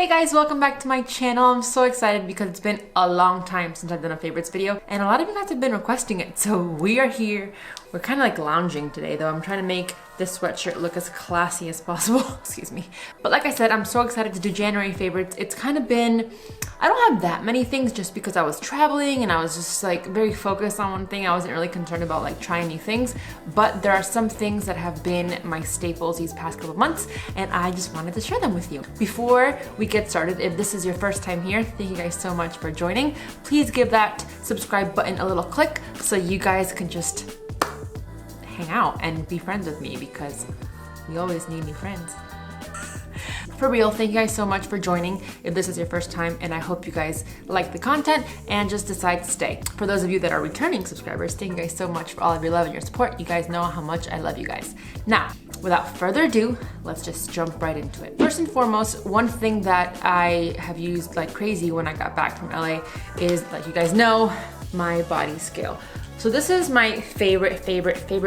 Hey guys, welcome back to my channel. I'm so excited because it's been a long time since I've done a favorites video and a lot of you guys have been requesting it. So we are here. We're kind of like lounging today though. I'm trying to make this sweatshirt look as classy as possible. Excuse me. But like I said, I'm so excited to do January favorites. It's kind of been, I don't have that many things just because I was traveling and I was just like very focused on one thing. I wasn't really concerned about like trying new things, but there are some things that have been my staples these past couple of months and I just wanted to share them with you. Before we get started, if this is your first time here, thank you guys so much for joining. Please give that subscribe button a little click so you guys can just hang out and be friends with me because we always need new friends. For real, thank you guys so much for joining if this is your first time, and I hope you guys like the content and just decide to stay. For those of you that are returning subscribers, thank you guys so much for all of your love and your support. You guys know how much I love you guys. Now, without further ado, let's just jump right into it. First and foremost, one thing that I have used like crazy when I got back from LA is, like you guys know, my body scale. So this is my favorite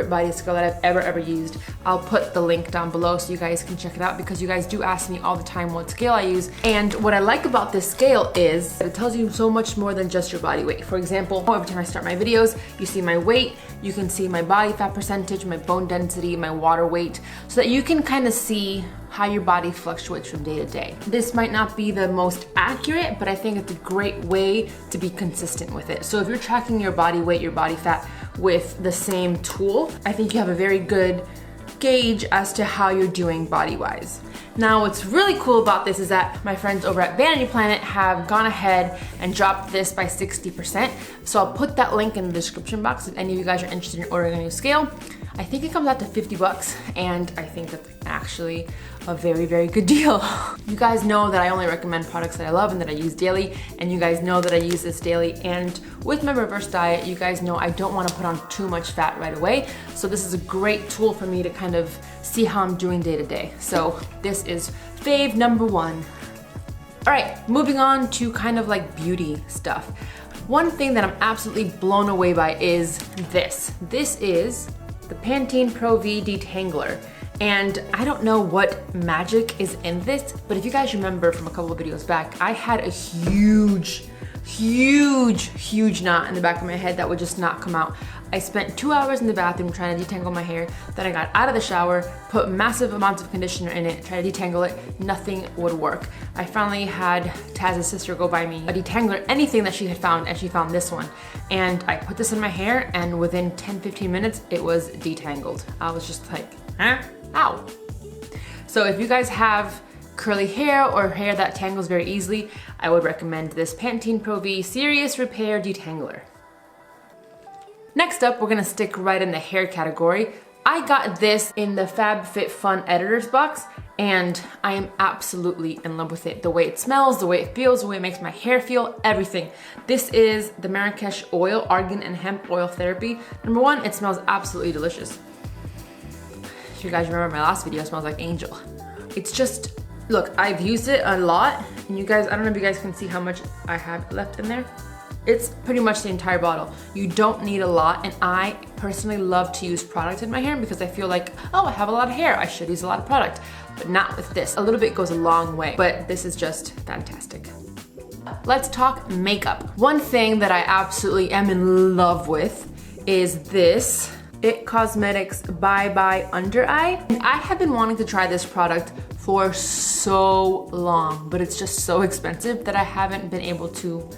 body scale that I've ever used. I'll put the link down below so you guys can check it out because you guys do ask me all the time what scale I use. And what I like about this scale is that it tells you so much more than just your body weight. For example, every time I start my videos, you see my weight, you can see my body fat percentage, my bone density, my water weight, so that you can kind of see how your body fluctuates from day to day. This might not be the most accurate, but I think it's a great way to be consistent with it. So if you're tracking your body weight, your body fat with the same tool, I think you have a very good gauge as to how you're doing body-wise. Now, what's really cool about this is that my friends over at Vanity Planet have gone ahead and dropped this by 60%. So I'll put that link in the description box if any of you guys are interested in ordering a new scale. I think it comes out to 50 bucks, and I think that's actually a very good deal. You guys know that I only recommend products that I love and that I use daily, and you guys know that I use this daily. And with my reverse diet, you guys know I don't want to put on too much fat right away. So this is a great tool for me to kind of see how I'm doing day to day. So this is fave number one. All right, moving on to kind of like beauty stuff. One thing that I'm absolutely blown away by is this. This is the Pantene Pro V Detangler. And I don't know what magic is in this, but if you guys remember from a couple of videos back, I had a huge knot in the back of my head that would just not come out. I spent 2 hours in the bathroom trying to detangle my hair. Then I got out of the shower, put massive amounts of conditioner in it, tried to detangle it, nothing would work. I finally had Taz's sister go buy me a detangler, anything that she had found, and she found this one. And I put this in my hair, and within 10-15 minutes, it was detangled. I was just like, huh? Ow. So if you guys have curly hair or hair that tangles very easily, I would recommend this Pantene Pro V Serious Repair Detangler. Next up, we're gonna stick right in the hair category. I got this in the FabFitFun Editors box, and I am absolutely in love with it. The way it smells, the way it feels, the way it makes my hair feel, everything. This is the Marrakesh Oil Argan and Hemp Oil Therapy. Number one, it smells absolutely delicious. If you guys remember my last video, it smells like angel. It's just, look, I've used it a lot, and you guys, I don't know if you guys can see how much I have left in there. It's pretty much the entire bottle. You don't need a lot, and I personally love to use product in my hair because I feel like, oh, I have a lot of hair, I should use a lot of product, but not with this. A little bit goes a long way, but this is just fantastic. Let's talk makeup. One thing that I absolutely am in love with is this It Cosmetics Bye Bye Under Eye. And I have been wanting to try this product for so long, but it's just so expensive that I haven't been able to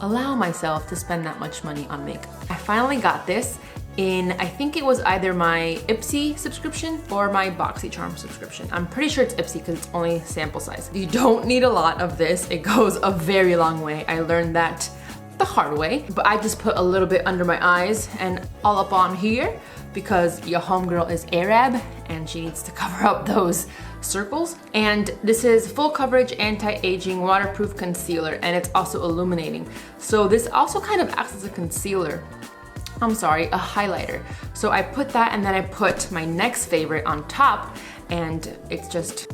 allow myself to spend that much money on makeup. I finally got this in, I think it was either my Ipsy subscription or my BoxyCharm subscription. I'm pretty sure it's Ipsy because it's only sample size. You don't need a lot of this. It goes a very long way. I learned that the hard way, but I just put a little bit under my eyes and all up on here because your homegirl is Arab and she needs to cover up those circles. And this is full coverage anti-aging waterproof concealer, and it's also illuminating. So this also kind of acts as a concealer. I'm sorry, a highlighter. So I put that, and then I put my next favorite on top, and it's just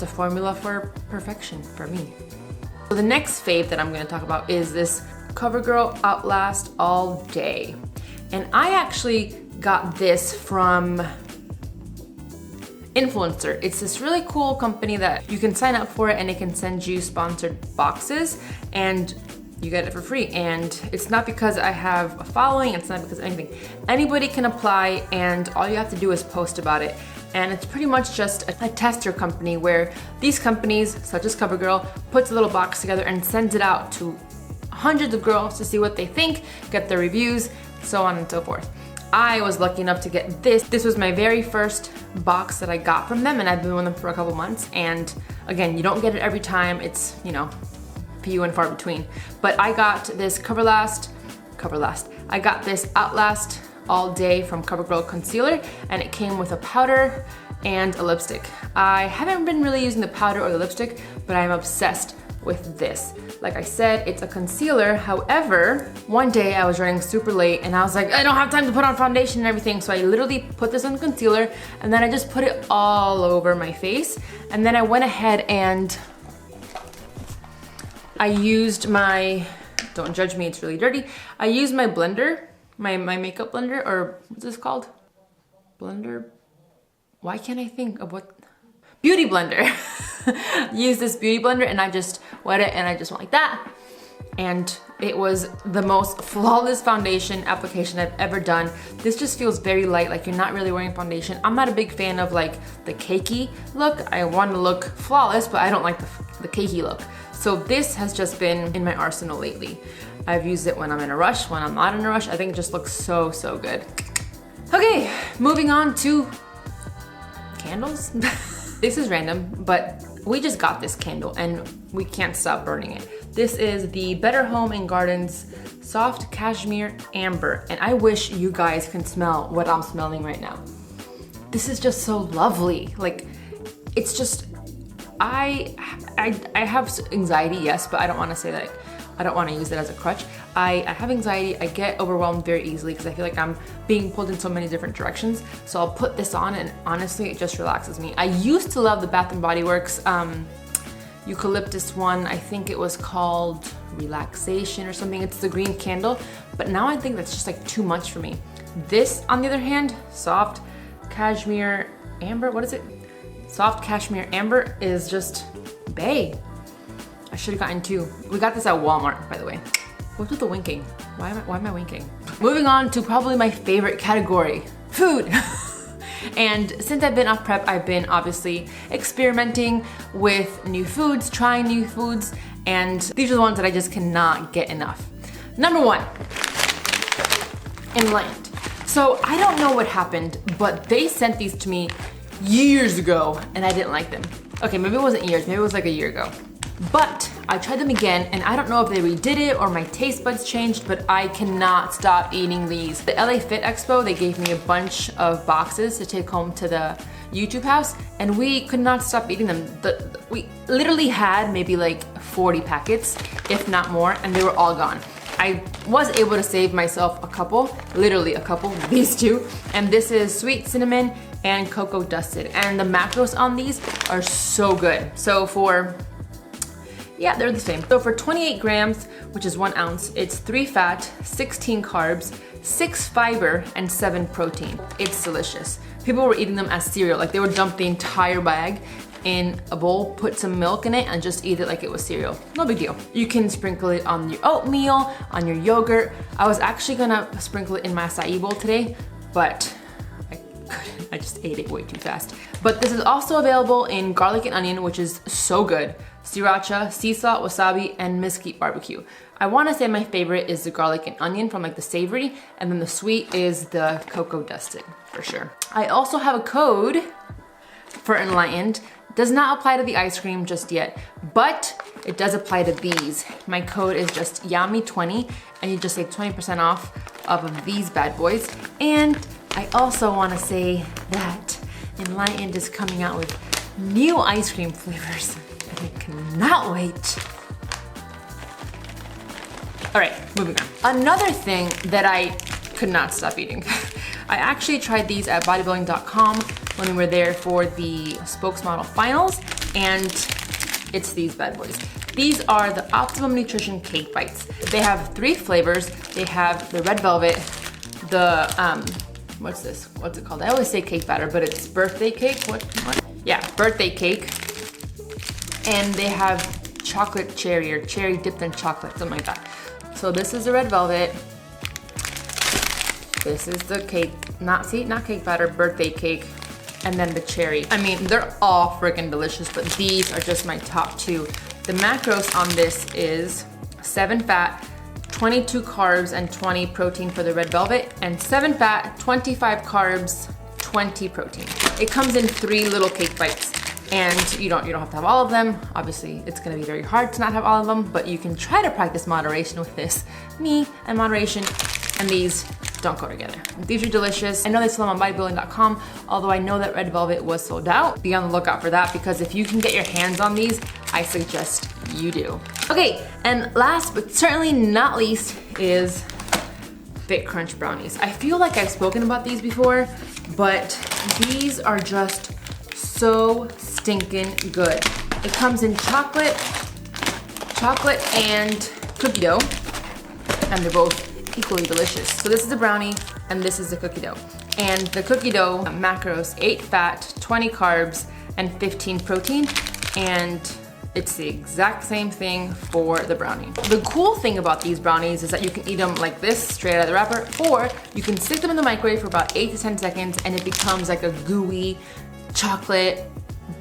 a formula for perfection for me. So the next fave that I'm gonna talk about is this CoverGirl Outlast All Day. And I actually got this from Influencer. It's this really cool company that you can sign up for it and it can send you sponsored boxes and you get it for free. And it's not because I have a following, it's not because of anything. Anybody can apply and all you have to do is post about it. And it's pretty much just a tester company where these companies, such as CoverGirl, puts a little box together and sends it out to hundreds of girls to see what they think, get their reviews, so on and so forth. I was lucky enough to get this. This was my very first box that I got from them, and I've been with them for a couple months. And again, you don't get it every time. It's, you know, few and far between. But I got this I got this Outlast All Day from CoverGirl Concealer, and it came with a powder and a lipstick. I haven't been really using the powder or the lipstick, but I'm obsessed with this. Like I said, it's a concealer. However, one day I was running super late and I was like, I don't have time to put on foundation and everything. So I literally put this on concealer and then I just put it all over my face. And then I went ahead and I used my, don't judge me, it's really dirty. I used my blender, my makeup blender, or what's this called? Blender? Why can't I think of what? Beauty blender. Use this beauty blender and I just wet it and I just went like that. And it was the most flawless foundation application I've ever done. This just feels very light, like you're not really wearing foundation. I'm not a big fan of like the cakey look. I want to look flawless, but I don't like the cakey look. So this has just been in my arsenal lately. I've used it when I'm in a rush, when I'm not in a rush. I think it just looks so, so good. Okay, moving on to candles. This is random, but we just got this candle and we can't stop burning it. This is the Better Home and Gardens Soft Cashmere Amber, and I wish you guys can smell what I'm smelling right now. This is just so lovely. Like, it's just, I have anxiety, yes, but I don't want to say that. I don't want to use it as a crutch. I have anxiety. I get overwhelmed very easily because I feel like I'm being pulled in so many different directions. So I'll put this on and honestly, it just relaxes me. I used to love the Bath & Body Works eucalyptus one. I think it was called Relaxation or something. It's the green candle, but now I think that's just like too much for me. This, on the other hand, Soft Cashmere Amber, what is it? Soft Cashmere Amber is just bae. I should have gotten two. We got this at Walmart, by the way. What's with the winking? Why am I winking? Moving on to probably my favorite category, food. And since I've been off prep, I've been obviously experimenting with new foods, trying new foods, and these are the ones that I just cannot get enough. Number one, Enlightened. So I don't know what happened, but they sent these to me years ago and I didn't like them. Okay, maybe it wasn't years, maybe it was like a year ago. But I tried them again and I don't know if they redid it or my taste buds changed, but I cannot stop eating these. The LA Fit Expo, they gave me a bunch of boxes to take home to the YouTube house and we could not stop eating them. We literally had maybe like 40 packets, if not more, and they were all gone. I was able to save myself a couple, literally a couple, these two, and this is sweet cinnamon and cocoa dusted, and the macros on these are so good. So yeah, they're the same. So for 28 grams, which is 1 ounce, it's 3 fat, 16 carbs, 6 fiber, and 7 protein. It's delicious. People were eating them as cereal, like they would dump the entire bag in a bowl, put some milk in it, and just eat it like it was cereal. No big deal. You can sprinkle it on your oatmeal, on your yogurt. I was actually gonna sprinkle it in my acai bowl today, but I couldn't. I just ate it way too fast. But this is also available in garlic and onion, which is so good. Sriracha, sea salt, wasabi, and mesquite barbecue. I wanna say my favorite is the garlic and onion from like the savory, and then the sweet is the cocoa dusted, for sure. I also have a code for Enlightened. Does not apply to the ice cream just yet, but it does apply to these. My code is just Yami20, and you just save 20% off of these bad boys. And I also wanna say that Enlightened is coming out with new ice cream flavors. I cannot wait. All right, moving on. Another thing that I could not stop eating. I actually tried these at bodybuilding.com when we were there for the spokesmodel finals, and it's these bad boys. These are the Optimum Nutrition Cake Bites. They have 3 flavors. They have the red velvet, the what's this? What's it called? I always say cake batter, but it's birthday cake. What? Yeah, birthday cake. And they have chocolate cherry or cherry dipped in chocolate, something like that. So this is the red velvet. This is the cake, not cake batter, birthday cake. And then the cherry. I mean, they're all freaking delicious, but these are just my top two. The macros on this is 7 fat, 22 carbs, and 20 protein for the red velvet, and 7 fat, 25 carbs, 20 protein. It comes in 3 little cake bites, and you don't have to have all of them. Obviously, it's gonna be very hard to not have all of them, but you can try to practice moderation with this. Me and moderation, and these don't go together. These are delicious. I know they sell them on bodybuilding.com, although I know that red velvet was sold out. Be on the lookout for that, because if you can get your hands on these, I suggest you do. Okay, and last but certainly not least is Fit Crunch brownies. I feel like I've spoken about these before, but these are just so stinking good. It comes in chocolate and cookie dough, and they're both equally delicious. So this is the brownie and this is the cookie dough. And the cookie dough macros, 8 fat, 20 carbs, and 15 protein. And it's the exact same thing for the brownie. The cool thing about these brownies is that you can eat them like this, straight out of the wrapper, or you can stick them in the microwave for about 8 to 10 seconds and it becomes like a gooey chocolate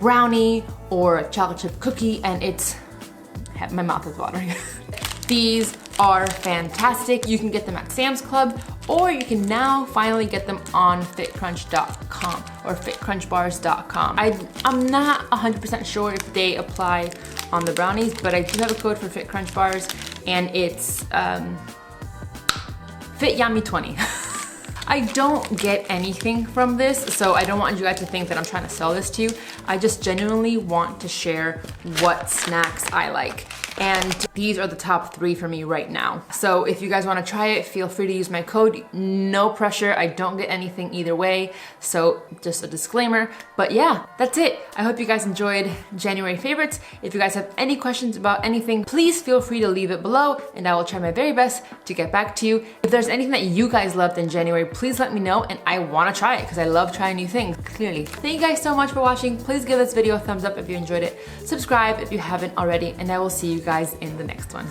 brownie or a chocolate chip cookie, and it's, my mouth is watering. These are fantastic. You can get them at Sam's Club, or you can now finally get them on fitcrunch.com or fitcrunchbars.com. I'm not 100% sure if they apply on the brownies, but I do have a code for Fit Crunch bars, and it's FitYami20. I don't get anything from this, so I don't want you guys to think that I'm trying to sell this to you. I just genuinely want to share what snacks I like. And these are the top 3 for me right now. So if you guys want to try it, feel free to use my code. No pressure, I don't get anything either way. So just a disclaimer, but yeah, that's it. I hope you guys enjoyed January favorites. If you guys have any questions about anything, please feel free to leave it below and I will try my very best to get back to you. If there's anything that you guys loved in January, please let me know, and I want to try it because I love trying new things, clearly. Thank you guys so much for watching. Please give this video a thumbs up if you enjoyed it. Subscribe if you haven't already, and I will see you guys in the next one.